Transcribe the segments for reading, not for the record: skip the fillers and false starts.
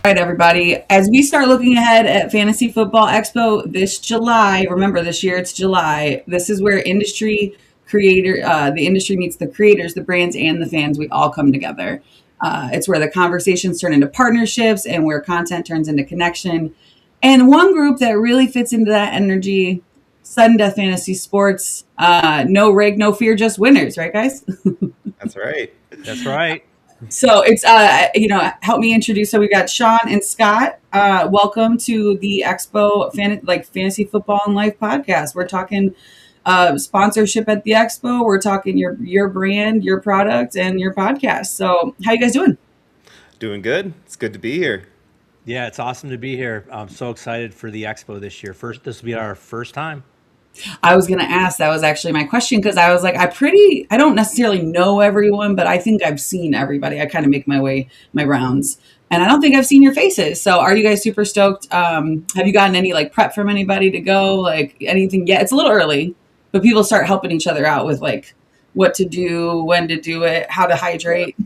right, everybody. As we start looking ahead at Fantasy Football Expo this July, remember this year it's July. This is where the industry meets the creators, the brands, and the fans. We all come together. It's where the conversations turn into partnerships and where content turns into connection. And one group that really fits into that energy, sudden death fantasy sports. No rake, no fear, just winners, right, guys? That's right. That's right. So it's help me introduce. So we've got Sean and Scott. Welcome to the Expo Fantasy Football and Life podcast. We're talking sponsorship at the Expo. We're talking your brand, your product, and your podcast. So how you guys doing? Doing good. It's good to be here. Yeah, it's awesome to be here. I'm so excited for the Expo this year. This will be our first time. I was going to ask, that was actually my question, because I was like, I don't necessarily know everyone, but I think I've seen everybody. I kind of make my rounds, and I don't think I've seen your faces. So are you guys super stoked? Have you gotten any like prep from anybody to go, like anything yet? It's a little early, but people start helping each other out with like what to do, when to do it, how to hydrate.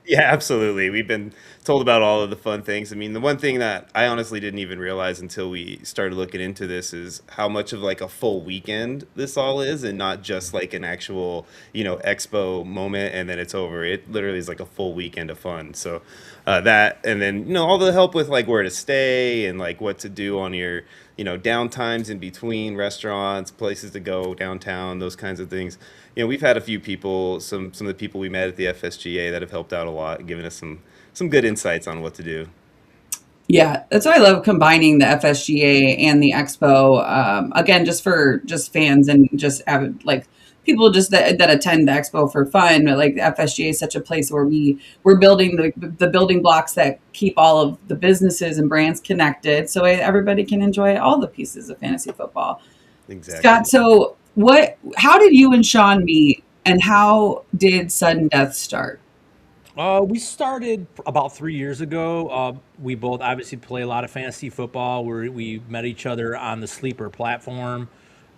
Yeah, absolutely. We've been told about all of the fun things. I mean, the one thing that I honestly didn't even realize until we started looking into this is how much of like a full weekend this all is, and not just like an actual, expo moment and then it's over. It literally is like a full weekend of fun. So that, and then, all the help with like where to stay and like what to do on your, downtimes in between restaurants, places to go downtown, those kinds of things. We've had a few people, some of the people we met at the FSGA that have helped out a lot, giving us some good insights on what to do. Yeah, that's why I love combining the FSGA and the Expo. Again, just for fans and just like people just that attend the Expo for fun. But like the FSGA is such a place where we're building the building blocks that keep all of the businesses and brands connected, so everybody can enjoy all the pieces of fantasy football. Exactly. Scott, so how did you and Sean meet, and how did Sudden Death start? We started about 3 years ago. We both obviously play a lot of fantasy football. We met each other on the Sleeper platform.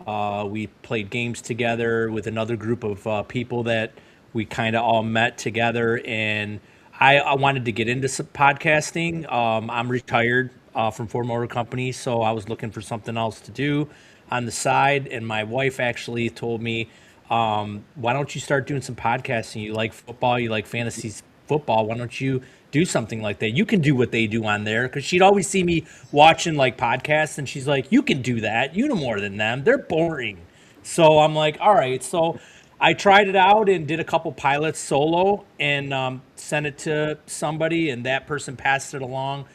We played games together with another group of people that we kind of all met together. And I wanted to get into podcasting. I'm retired from Ford Motor Company, so I was looking for something else to do on the side. And my wife actually told me, why don't you start doing some podcasting? You like football, you like fantasy football. Why don't you do something like that? You can do what they do on there. Because she'd always see me watching like podcasts, and she's like, you can do that. You know more than them. They're boring. So I'm like, all right. So I tried it out and did a couple pilots solo and sent it to somebody, and that person passed it along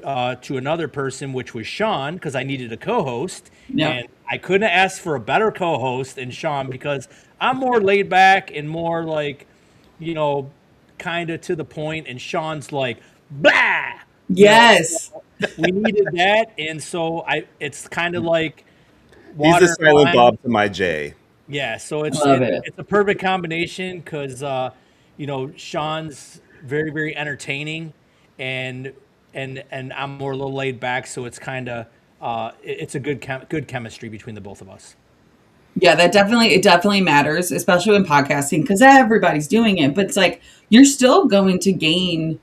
to another person, which was Sean, because I needed a co-host. Yeah. And I couldn't ask for a better co-host than Sean, because I'm more laid back and more like, kind of to the point, and Sean's like, blah. Yes. We needed that, and so it's kind of like He's water. the silent Bob to my J. Yeah, so it's a perfect combination because Sean's very, very entertaining, and I'm more a little laid back, so it's kind of it's a good chemistry between the both of us. Yeah, it definitely matters, especially in podcasting, because everybody's doing it. But it's like you're still going to gain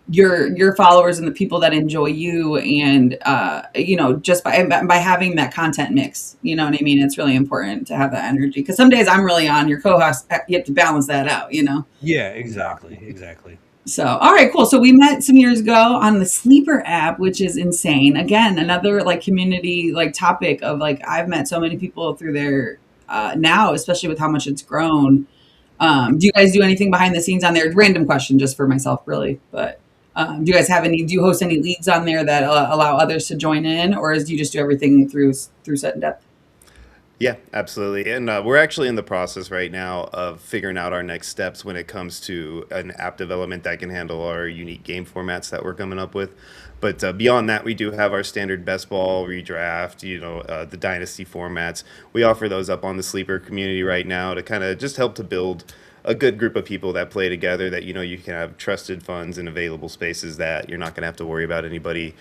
your followers and the people that enjoy you, and just by having that content mix. You know what I mean? It's really important to have that energy, because some days I'm really on. Your co-host, you have to balance that out. Yeah, exactly. So, all right, cool. So we met some years ago on the Sleeper app, which is insane. Again, another like community like topic of like I've met so many people through there now, especially with how much it's grown. Do you guys do anything behind the scenes on there? Random question, just for myself, really. But do you guys do you host any leagues on there that allow others to join in, or do you just do everything through Sudden Death? Yeah, absolutely. And we're actually in the process right now of figuring out our next steps when it comes to an app development that can handle our unique game formats that we're coming up with. But beyond that, we do have our standard best ball, redraft, the Dynasty formats. We offer those up on the Sleeper community right now to kind of just help to build a good group of people that play together, that you can have trusted funds and available spaces, that you're not going to have to worry about anybody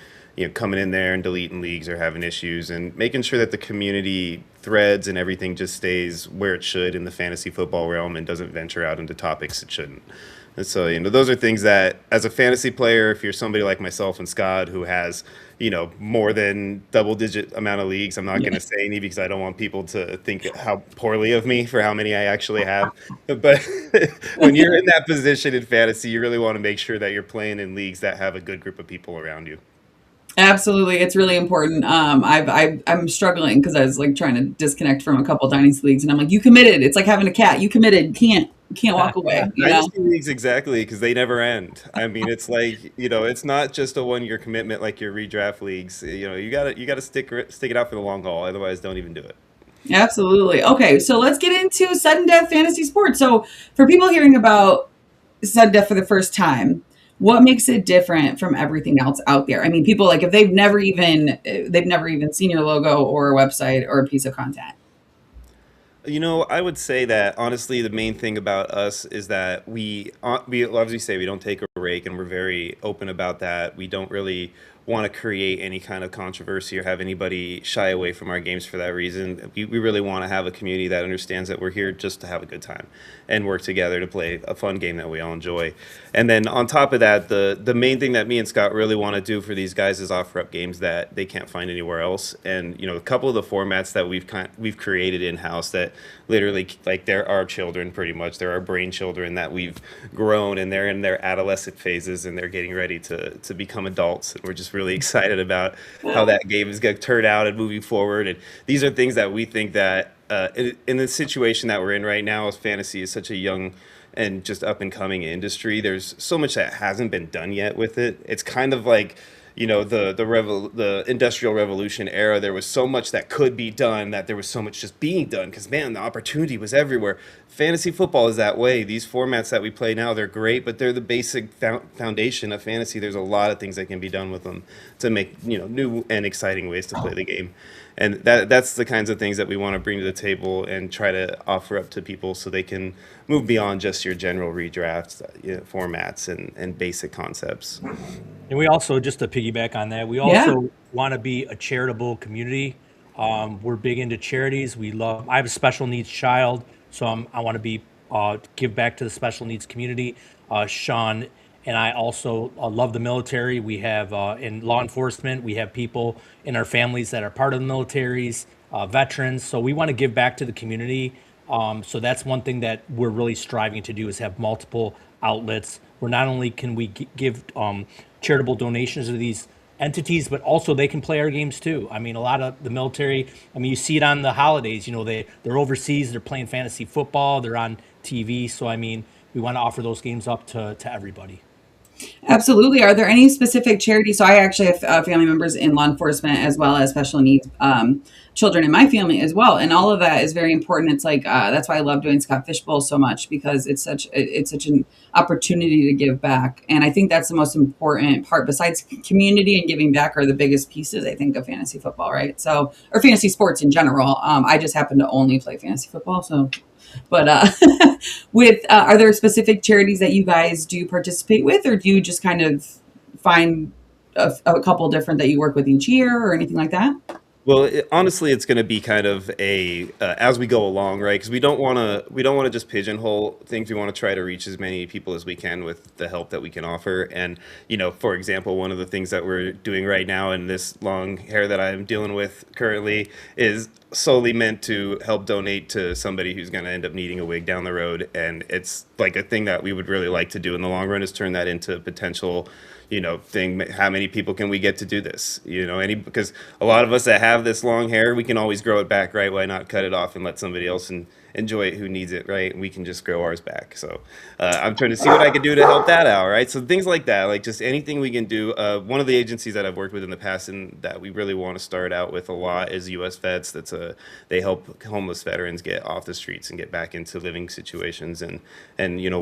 coming in there and deleting leagues or having issues, and making sure that the community threads and everything just stays where it should in the fantasy football realm and doesn't venture out into topics it shouldn't. And so, those are things that, as a fantasy player, if you're somebody like myself and Scott who has, more than double-digit amount of leagues, I'm not going to say any because I don't want people to think how poorly of me for how many I actually have. But when you're in that position in fantasy, you really want to make sure that you're playing in leagues that have a good group of people around you. Absolutely, it's really important. I'm struggling because I was like trying to disconnect from a couple dynasty leagues, and I'm like, you committed. It's like having a cat. You committed. Can't walk away. You know. Dynasty leagues, exactly, because they never end. I mean, it's like, it's not just a one-year commitment like your redraft leagues. You gotta stick it out for the long haul. Otherwise, don't even do it. Absolutely. Okay, so let's get into sudden death fantasy sports. So for people hearing about sudden death for the first time, what makes it different from everything else out there? I mean, people like if they've never even seen your logo or a website or a piece of content. I would say that honestly, the main thing about us is that we as we say, we don't take a rake, and we're very open about that. We don't really want to create any kind of controversy or have anybody shy away from our games for that reason. We really want to have a community that understands that we're here just to have a good time and work together to play a fun game that we all enjoy. And then on top of that, the main thing that me and Scott really want to do for these guys is offer up games that they can't find anywhere else. And a couple of the formats that we've created in house that literally, like, they're our children pretty much. They're our brain children that we've grown, and they're in their adolescent phases and they're getting ready to become adults. And we're just really excited about how that game is going to turn out and moving forward. And these are things that we think that in the situation that we're in right now, as fantasy is such a young and just up and coming industry, there's so much that hasn't been done yet with it. It's kind of like, the industrial revolution era. There was so much that could be done, that there was so much just being done because, man, the opportunity was everywhere. Fantasy football is that way. These formats that we play now, they're great, but they're the basic foundation of fantasy. There's a lot of things that can be done with them to make new and exciting ways to play the game. And that's the kinds of things that we want to bring to the table and try to offer up to people so they can move beyond just your general redraft formats and basic concepts. And we also, just to piggyback on that, we also want to be a charitable community. We're big into charities. I have a special needs child, so I want to give back to the special needs community. Sean and I also love the military. We have in law enforcement, we have people in our families that are part of the militaries, veterans. So we want to give back to the community. So that's one thing that we're really striving to do, is have multiple outlets where not only can we give charitable donations to these entities, but also they can play our games too. I mean, a lot of the military, you see it on the holidays, they're overseas, they're playing fantasy football, they're on TV. So, we want to offer those games up to everybody. Absolutely. Are there any specific charities? So I actually have family members in law enforcement as well as special needs children in my family as well, and all of that is very important. It's like that's why I love doing Scott Fishbowl so much, because it's such an opportunity to give back, and I think that's the most important part. Besides community and giving back, are the biggest pieces, I think, of fantasy football, right? So, or fantasy sports in general. I just happen to only play fantasy football, so. But are there specific charities that you guys do participate with, or do you just kind of find a couple different that you work with each year or anything like that? Well, honestly, it's going to be kind of a as we go along, right? Because we don't want to just pigeonhole things. We want to try to reach as many people as we can with the help that we can offer. And for example, one of the things that we're doing right now in this long hair that I'm dealing with currently is solely meant to help donate to somebody who's going to end up needing a wig down the road. And it's like a thing that we would really like to do in the long run, is turn that into a potential thing. How many people can we get to do this? Because a lot of us that have this long hair, we can always grow it back, right? Why not cut it off and let somebody else enjoy it who needs it, right? And we can just grow ours back. So I'm trying to see what I can do to help that out, right? So things like that, like just anything we can do. One of the agencies that I've worked with in the past and that we really want to start out with a lot is US Vets. They help homeless veterans get off the streets and get back into living situations and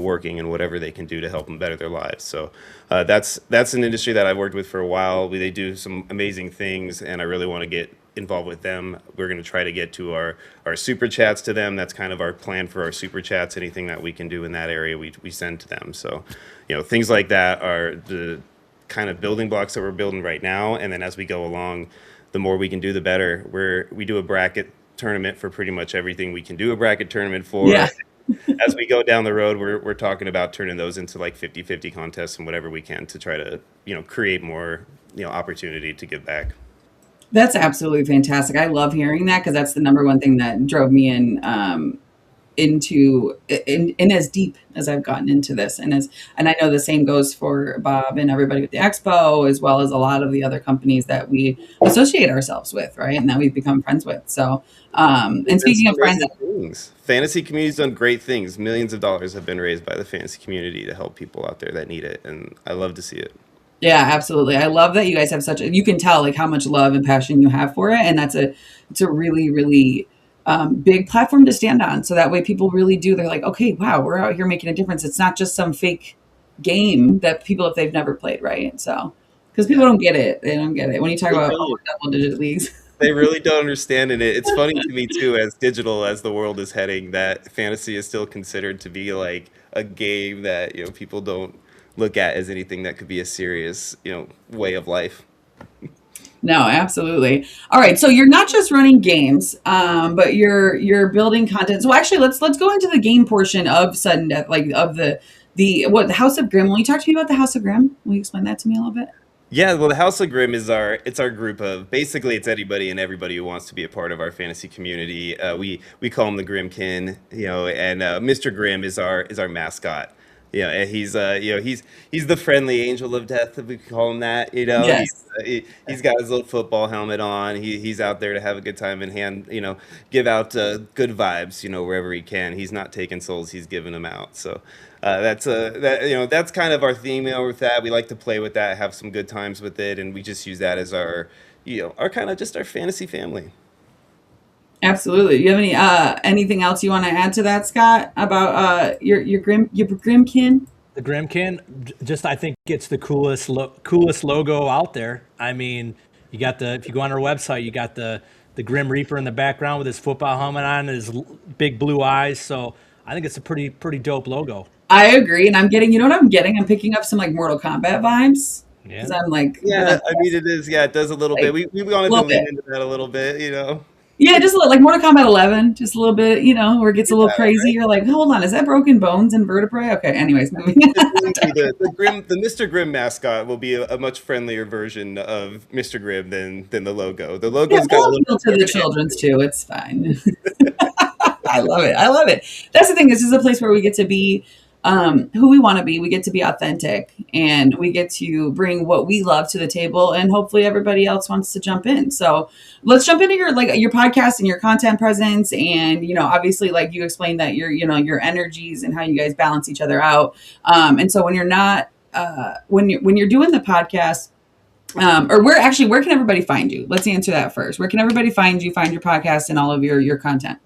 working and whatever they can do to help them better their lives. So that's an industry that I've worked with for a while. They do some amazing things, and I really want to get involved with them. We're going to try to get to our super chats to them. That's kind of our plan for our super chats. Anything that we can do in that area, we send to them. So, things like that are the kind of building blocks that we're building right now. And then as we go along, the more we can do, the better. We do a bracket tournament for pretty much everything we can do a bracket tournament for. Yeah. as we go down the road, we're talking about turning those into like 50-50 contests and whatever we can to try to, create more, opportunity to give back. That's absolutely fantastic. I love hearing that because that's the number one thing that drove me in as deep as I've gotten into this, and I know the same goes for Bob and everybody with the expo, as well as a lot of the other companies that we associate ourselves with, right, and that we've become friends with. So, and There's speaking some of friends, amazing things. Fantasy community's done great things. Millions of dollars have been raised by the fantasy community to help people out there that need it, and I love to see it. yeah, absolutely. I love that you guys have you can tell like how much love and passion you have for it. And it's a really, really big platform to stand on. So that way people really do, they're like, okay, wow, we're out here making a difference. It's not just some fake game that people, if they've never played, right? So, because people don't get it. They don't get it. When you talk They about don't. double digit leagues. They really don't understand it. It's funny to me too, as digital as the world is heading, that fantasy is still considered to be like a game that people don't look at as anything that could be a serious way of life. No, absolutely. All right, so you're not just running games, but you're building content. So actually, let's go into the game portion of sudden death, like of the House of Grimm. Will you talk to me about the House of Grimm? Will you explain that to me a little bit? Yeah, well, the House of Grimm is our group of, basically it's anybody and everybody who wants to be a part of our fantasy community. We call him the Grimmkin, and Mr. Grimm is our mascot. Yeah, and he's the friendly angel of death, if we can call him that. Yes. He's got his little football helmet on. He's out there to have a good time and give out good vibes, wherever he can. He's not taking souls; he's giving them out. So that's kind of our theme, with that. We like to play with that, have some good times with it, and we just use that as our kind of just our fantasy family. Absolutely. You have anything else you want to add to that, Scott, about your Grimkin? The Grimmkin, just I think it's the coolest logo out there. I mean, you got if you go on our website, you got the Grim Reaper in the background with his football helmet on and his big blue eyes. So I think it's a pretty dope logo. I agree, and you know what I'm getting? I'm picking up some like Mortal Kombat vibes Yeah. because I'm like, Yeah, I mean it is. Yeah, it does a little like bit. We a wanted to little lean bit. into that a little bit. Yeah, just a little, like Mortal Kombat 11, just a little bit, where it gets a Get little that, crazy. right? You're like, hold on, is that broken bones and vertebrae? Okay, anyways, moving It on. will be the Mr. Grimm mascot will be a much friendlier version of Mr. Grimm than the logo. The Yeah, logo's got a we'll little appeal to more of the an children's too. It's fine. I love it. I love it. That's the thing. This is a place where we get to be who we want to be. We get to be authentic, and we get to bring what we love to the table. And hopefully, everybody else wants to jump in. So let's jump into your podcast and your content presence. And obviously, like you explained that your energies and how you guys balance each other out. And so when you're not when you're doing the podcast. Or where can everybody find you? Let's answer that first. Where can everybody find you, find your podcast and all of your content?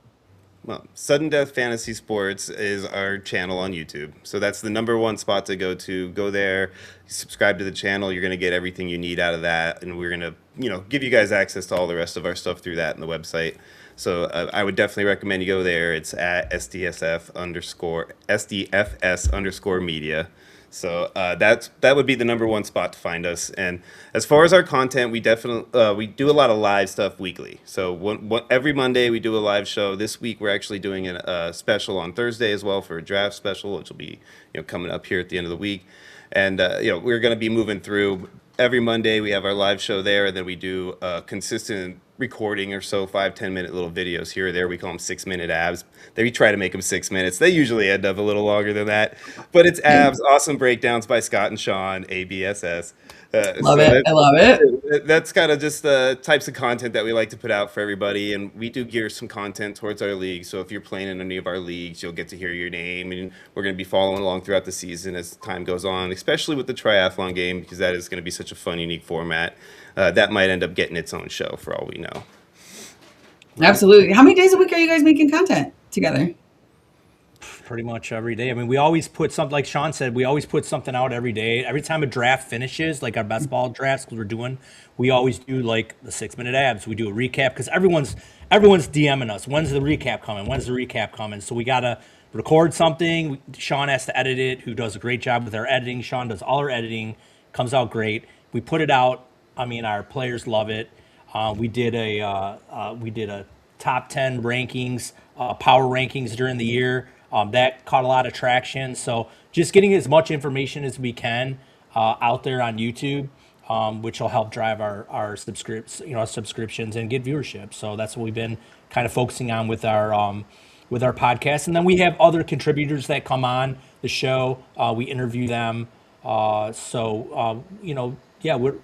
Well, Sudden Death Fantasy Sports is our channel on YouTube. So that's the number one spot to go to. Go there, subscribe to the channel. You're going to get everything you need out of that. And we're going to, give you guys access to all the rest of our stuff through that and the website. So I would definitely recommend you go there. It's at SDFS underscore media. So that would be the number one spot to find us. And as far as our content, we definitely we do a lot of live stuff weekly. So every Monday we do a live show. This week we're actually doing a special on Thursday as well for a draft special, which will be coming up here at the end of the week. And we're going to be moving through every Monday. We have our live show there, and then we do consistent recording or so, 5-10 minute little videos here or there. We call them 6 minute abs. We try to make them 6 minutes. They usually end up a little longer than that, but it's abs, awesome breakdowns by Scott and Sean, ABSS. Love it. I love it. That's kind of just the types of content that we like to put out for everybody, and we do gear some content towards our league. So if you're playing in any of our leagues, you'll get to hear your name, and we're going to be following along throughout the season as time goes on, especially with the triathlon game, because that is going to be such a fun, unique format. That might end up getting its own show for all we know. Absolutely. How many days a week are you guys making content together? Pretty much every day. I mean, we always put something, like Sean said, we always put something out every day. Every time a draft finishes, like our best ball drafts, because we always do like the 6 minute abs. We do a recap because everyone's DMing us. When's the recap coming? When's the recap coming? So we got to record something. Sean has to edit it, who does a great job with our editing. Sean does all our editing, comes out great. We put it out. I mean, our players love it. We did a top 10 rankings, power rankings during the year. That caught a lot of traction. So just getting as much information as we can out there on YouTube, which will help drive our subscriptions and get viewership. So that's what we've been kind of focusing on with our podcast. And then we have other contributors that come on the show. We interview them. Yeah,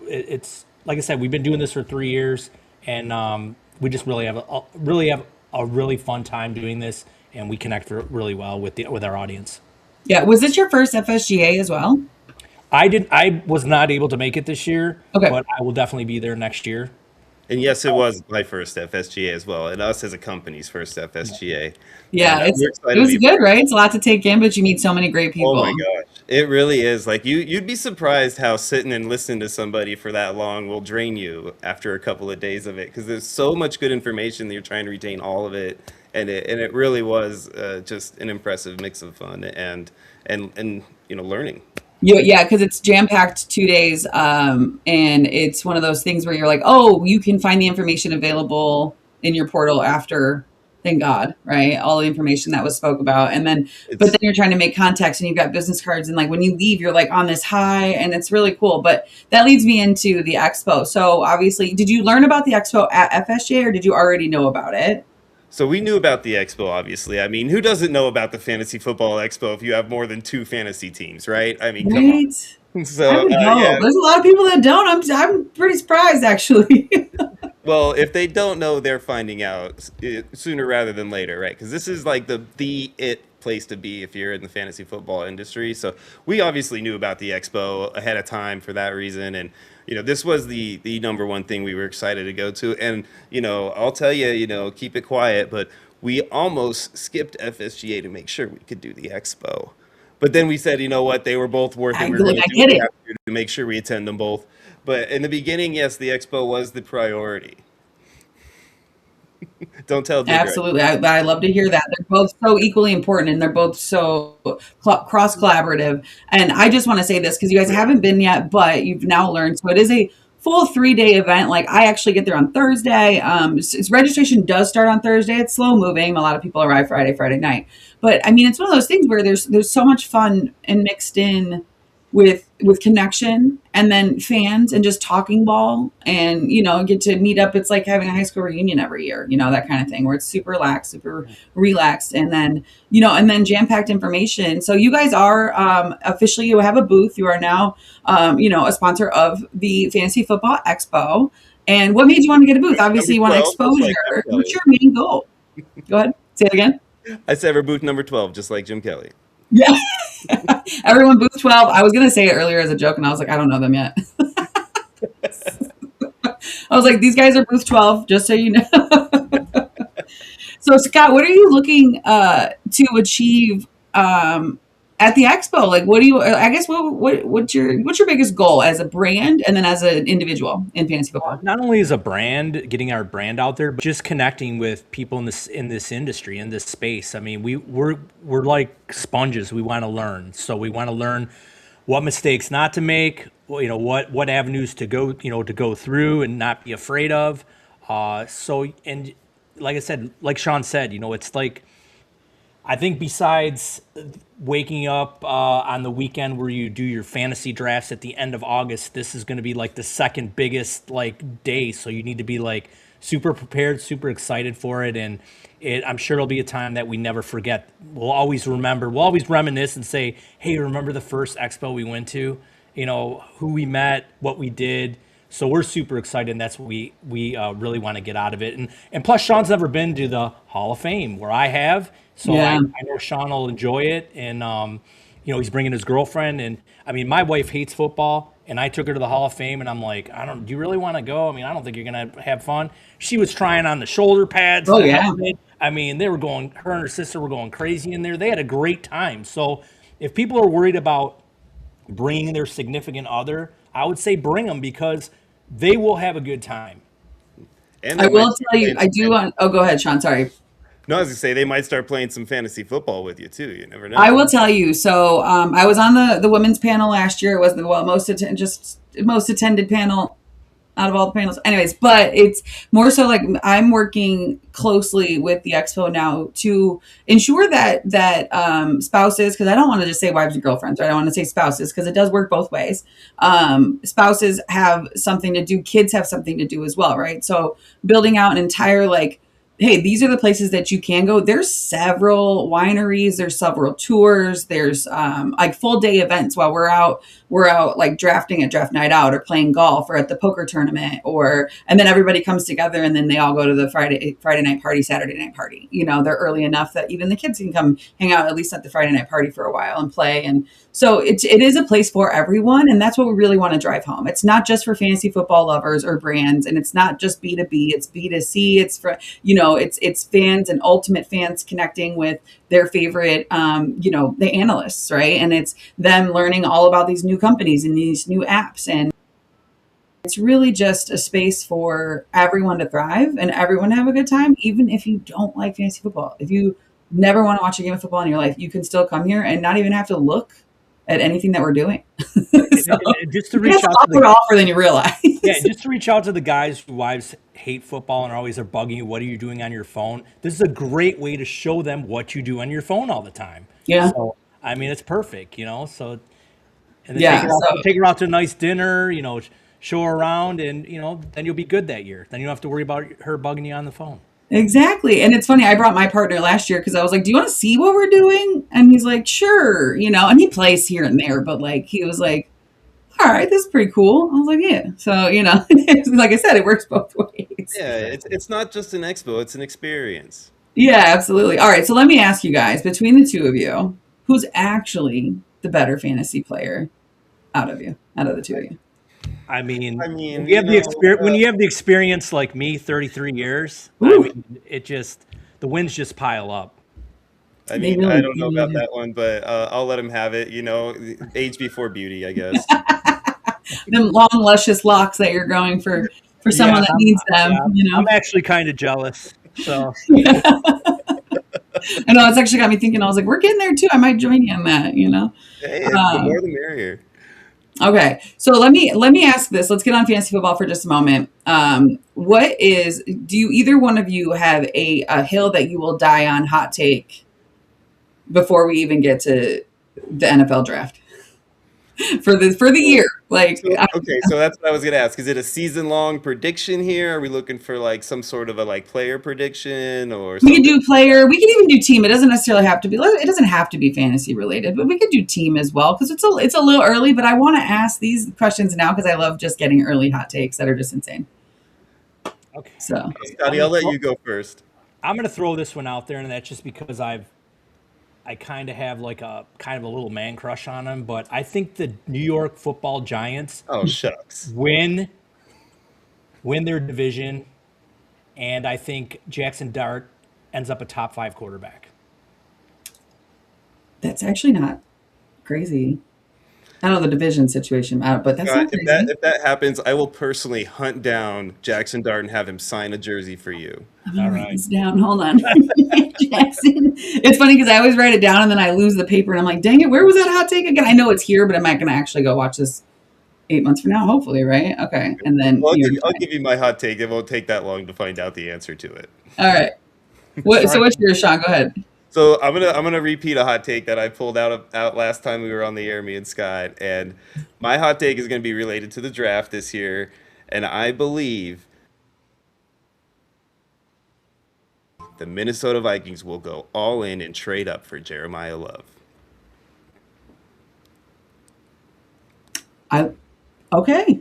it's like I said, we've been doing this for 3 years, and we just really have a really fun time doing this, and we connect really well with our audience. Yeah. Was this your first FSGA as well? I was not able to make it this year, Okay. but I will definitely be there next year. And yes, it was my first FSGA as well, and us as a company's first FSGA. Yeah, And we're it excited to was be good, right? It's a lot to take in, but you meet so many great people. Oh my gosh, it really is. Like you'd be surprised how sitting and listening to somebody for that long will drain you after a couple of days of it, because there's so much good information that you're trying to retain all of it, and it really was just an impressive mix of fun and learning. Yeah, because it's jam-packed 2 days, and it's one of those things where you're like, oh, you can find the information available in your portal after, thank God, right? All the information that was spoke about, and then, but then you're trying to make contacts, and you've got business cards, and like when you leave, you're like on this high, and it's really cool. But that leads me into the expo. So obviously, did you learn about the expo at FSJ, or did you already know about it? So we knew about the expo, obviously. I mean, who doesn't know about the Fantasy Football Expo if you have more than 2 fantasy teams, right? I mean, come on. Right? I So would know. yeah, There's a lot of people that don't. I'm pretty surprised, actually. well, if they don't know, they're finding out sooner rather than later, right? Because this is like the it place to be if you're in the fantasy football industry. So we obviously knew about the expo ahead of time for that reason, and this was the number one thing we were excited to go to. And I'll tell you, keep it quiet, but we almost skipped FSGA to make sure we could do the expo. But then we said, you know what, they were both worth it. We were going I to do get what we it. have to do to make sure we attend them both. But in the beginning, yes, the expo was the priority. Don't tell Digger. Absolutely. I love to hear that. They're both so equally important, and they're both so cross collaborative. And I just want to say this because you guys haven't been yet, but you've now learned. So it is a full 3-day event. Like I actually get there on Thursday. Registration does start on Thursday. It's slow moving. A lot of people arrive Friday night. But I mean, it's one of those things where there's so much fun and mixed in with connection, and then fans, and just talking ball, and get to meet up. It's like having a high school reunion every year, that kind of thing, where it's super relaxed, and then jam-packed information. So you guys are officially, you have a booth. You are now a sponsor of the Fantasy Football Expo. And what made you want to get a booth? Obviously you want Number 12, just exposure. like Jim What's Kelly. your main goal? Go ahead, say it again. I said we're booth number 12, just like Jim Kelly. Yeah. Everyone booth 12. I was going to say it earlier as a joke, and I was like, I don't know them yet. I was like, these guys are booth 12, just so you know. So Scott, what are you looking to achieve at the expo? Like, what do you, I guess, what's your biggest goal as a brand, and then as an individual in fantasy football? Not only as a brand, getting our brand out there, but just connecting with people in this industry, in this space. I mean, we're like sponges. We want to learn. So we want to learn what mistakes not to make, what avenues to go through and not be afraid of. And like I said, like Sean said, it's like, I think besides waking up on the weekend where you do your fantasy drafts at the end of August, this is going to be like the second biggest day. So you need to be like super prepared, super excited for it. And I'm sure it'll be a time that we never forget. We'll always remember, we'll always reminisce and say, hey, remember the first expo we went to, who we met, what we did. So we're super excited, and that's what we really want to get out of it. And plus, Sean's never been to the Hall of Fame, where I have. So Yeah. I know Sean will enjoy it, and he's bringing his girlfriend. And I mean, my wife hates football, and I took her to the Hall of Fame, and I'm like, do you really want to go? I mean, I don't think you're gonna have fun. She was trying on the shoulder pads. Oh, the yeah. helmet. I mean, her and her sister were going crazy in there. They had a great time. So if people are worried about bringing their significant other, I would say bring them, because they will have a good time. And I they will might tell you, start I playing do some want, oh, go ahead, Sean, sorry. No, I was gonna say they might start playing some fantasy football with you too. You never know. I will tell you. So I was on the women's panel last year. It was the most attended panel out of all the panels. Anyways, but it's more so like I'm working closely with the expo now to ensure that spouses, because I don't want to just say wives and girlfriends, right? I want to say spouses because it does work both ways. Spouses have something to do, kids have something to do as well, right? So building out an entire like, hey, these are the places that you can go. There's several wineries, there's several tours, there's like full day events while we're out like drafting at draft night out or playing golf or at the poker tournament, and then everybody comes together and then they all go to the Friday night party, Saturday night party. They're early enough that even the kids can come hang out at least at the Friday night party for a while and play. And so it is a place for everyone. And that's what we really want to drive home. It's not just for fantasy football lovers or brands. And it's not just B2B, it's B2C. It's for, it's fans and ultimate fans connecting with their favorite, the analysts, right? And it's them learning all about these new companies and these new apps. And it's really just a space for everyone to thrive and everyone to have a good time, even if you don't like fantasy football. If you never want to watch a game of football in your life, you can still come here and not even have to look at anything that we're doing. So, just to reach out to the offer than you realize. Yeah, just to reach out to the guys whose wives hate football and always are bugging you. What are you doing on your phone? This is a great way to show them what you do on your phone all the time. Yeah. So, I mean, it's perfect, So, and then yeah, take her out to a nice dinner, show her around, and then you'll be good that year. Then you don't have to worry about her bugging you on the phone. Exactly. And it's funny, I brought my partner last year because I was like, do you want to see what we're doing? And he's like, sure, and he plays here and there, but like he was like, all right, this is pretty cool. I was like, yeah. So, like I said, it works both ways. Yeah, it's not just an expo, it's an experience. Yeah, absolutely. All right, so let me ask you guys, between the two of you, who's actually the better fantasy player out of the two of you? I mean, when you have the experience like me, 33 years, the wins just pile up. I mean, I don't know about that one, but I'll let him have it. Age before beauty, I guess. Them long, luscious locks that you're growing for someone that needs them. I'm actually kind of jealous. So I know, it's actually got me thinking. I was like, we're getting there too. I might join you on that. Hey, the more the merrier. Okay, so let me ask this. Let's get on fantasy football for just a moment. Do you either one of you have a hill that you will die on hot take before we even get to the NFL draft for the year? Like, so that's what I was gonna ask. Is it a season-long prediction here? Are we looking for like some sort of a player prediction or something? We can do player. We can even do team. It doesn't necessarily have to be. It doesn't have to be fantasy related, but we could do team as well because it's a little early. But I want to ask these questions now because I love just getting early hot takes that are just insane. Okay. So, Scotty, I'll let you go first. I'm gonna throw this one out there, and that's just because I kind of have like a little man crush on him, but I think the New York Football Giants win their division, and I think Jackson Dart ends up a top 5 quarterback. That's actually not crazy. I don't know the division situation, but that's not crazy. If that happens, I will personally hunt down Jackson Dart and have him sign a jersey for you. I'm gonna write this down. Hold on. Jackson. It's funny because I always write it down and then I lose the paper and I'm like, dang it, where was that hot take again? I know it's here, but I'm not going to actually go watch this 8 months from now, hopefully, right? Okay. And then I'll give you my hot take. It won't take that long to find out the answer to it. All right. So what's yours, Sean? Go ahead. So I'm gonna repeat a hot take that I pulled out last time we were on the air, me and Scott. And my hot take is gonna be related to the draft this year, and I believe the Minnesota Vikings will go all in and trade up for Jeremiah Love. Okay.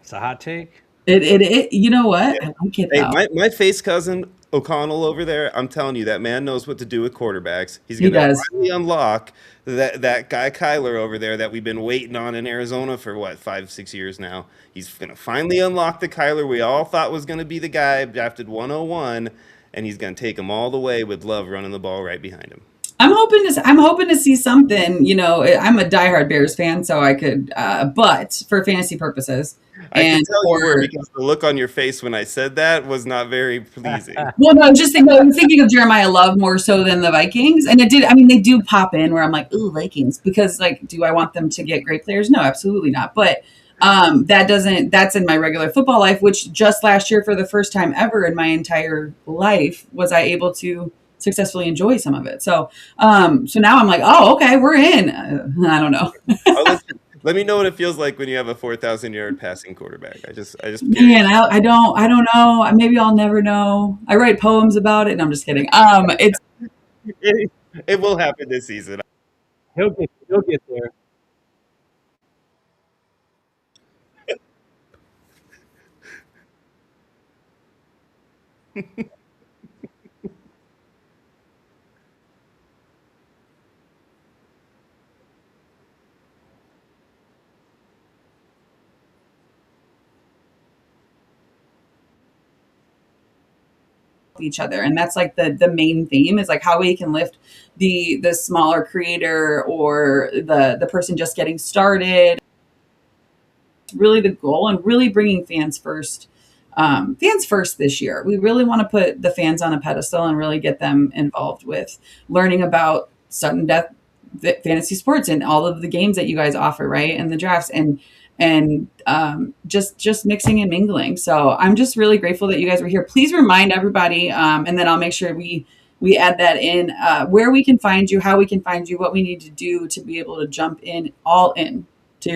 It's a hot take. It you know what? I like it. Hey, my face cousin O'Connell over there, I'm telling you, that man knows what to do with quarterbacks. He's going to finally unlock that guy Kyler over there that we've been waiting on in Arizona for, 5-6 years now. He's going to finally unlock the Kyler we all thought was going to be the guy drafted 101, and he's going to take him all the way with Love running the ball right behind him. I'm hoping to see something. I'm a diehard Bears fan, so I could, but for fantasy purposes. I can tell you were, because the look on your face when I said that was not very pleasing. Well, no, I'm thinking of Jeremiah Love more so than the Vikings. And they do pop in where I'm like, ooh, Vikings. Because, do I want them to get great players? No, absolutely not. But That's in my regular football life, which just last year, for the first time ever in my entire life, was I able to successfully enjoy some of it. So now I'm like, oh, okay, we're in. I don't know. Let me know what it feels like when you have a 4,000-yard passing quarterback. I just Man, I don't know. Maybe I'll never know. I write poems about it. No, I'm just kidding. It's it will happen this season. He'll get there. each other, and that's like the main theme, is like how we can lift the smaller creator or the person just getting started. It's really the goal, and really bringing fans first. Fans first this year. We really want to put the fans on a pedestal and really get them involved with learning about sudden death fantasy sports and all of the games that you guys offer, right? And the drafts, and just mixing and mingling. So I'm just really grateful that you guys were here. Please remind everybody, and then I'll make sure we add that in, where we can find you, how we can find you, what we need to do to be able to jump in all in to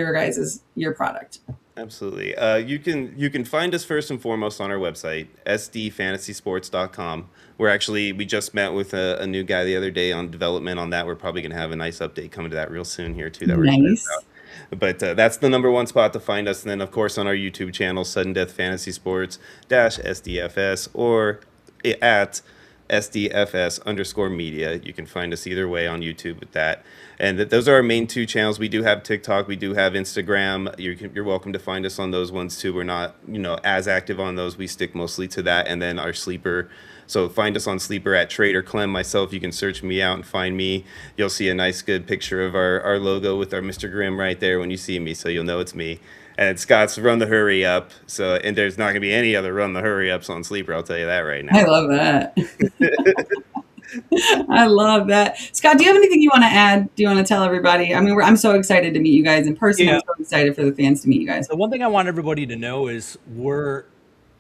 your product. Absolutely. You can find us first and foremost on our website, sdfantasysports.com. We just met with a new guy the other day on development on that. We're probably going to have a nice update coming to that real soon here too. That we're excited Nice. about. But that's the number one spot to find us. And then, of course, on our YouTube channel, Sudden Death Fantasy Sports SDFS, or at SDFS_media. You can find us either way on YouTube with that. And those are our main two channels. We do have TikTok. We do have Instagram. You're welcome to find us on those ones too. We're not, as active on those. We stick mostly to that. And then our Sleeper. So find us on Sleeper at Trader Clem. Myself, you can search me out and find me. You'll see a nice, good picture of our logo with our Mr. Grimm right there when you see me. So you'll know it's me. And Scott's Run the Hurry Up. So, and there's not going to be any other Run the Hurry Ups on Sleeper. I'll tell you that right now. I love that. I love that. Scott, do you have anything you want to add? Do you want to tell everybody? I mean, I'm so excited to meet you guys in person. Yeah. I'm so excited for the fans to meet you guys. The one thing I want everybody to know is we're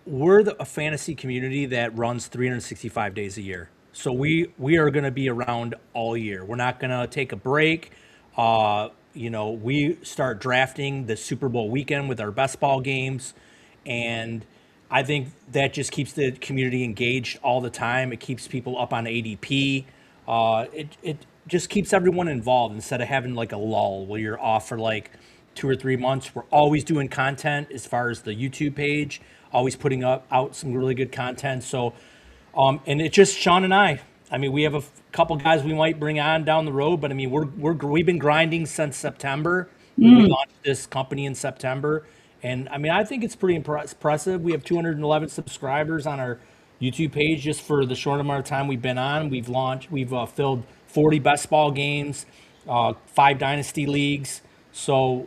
a fantasy community that runs 365 days a year. So we are going to be around all year. We're not going to take a break. We start drafting the Super Bowl weekend with our best ball games, and I think that just keeps the community engaged all the time. It keeps people up on ADP. It just keeps everyone involved instead of having like a lull where you're off for like 2 or 3 months. We're always doing content as far as the YouTube page, always putting out some really good content. So, and it's just Sean and I. I mean, we have a couple guys we might bring on down the road, but I mean, we've been grinding since September. We launched this company in September. And I mean, I think it's pretty impressive. We have 211 subscribers on our YouTube page just for the short amount of time we've been on. We've filled 40 best ball games, 5 Dynasty leagues. So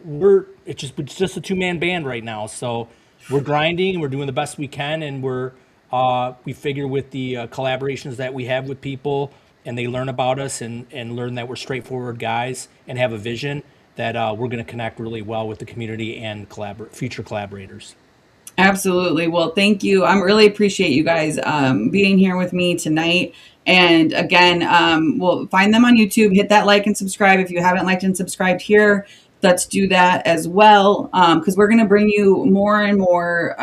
it's just a 2-man band right now. So we're grinding, we're doing the best we can, and we figure with the collaborations that we have with people, and they learn about us and learn that we're straightforward guys and have a vision, that we're going to connect really well with the community and future collaborators. Absolutely. Well, thank you. I really appreciate you guys being here with me tonight. And again, we'll find them on YouTube. Hit that like and subscribe. If you haven't liked and subscribed here, let's do that as well, because we're going to bring you more and more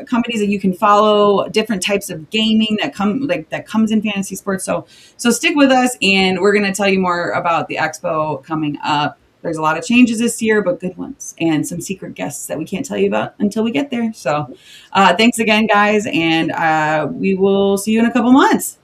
companies that you can follow, different types of gaming that comes in fantasy sports. So stick with us, and we're going to tell you more about the expo coming up. There's a lot of changes this year, but good ones, and some secret guests that we can't tell you about until we get there. So thanks again, guys, and we will see you in a couple months.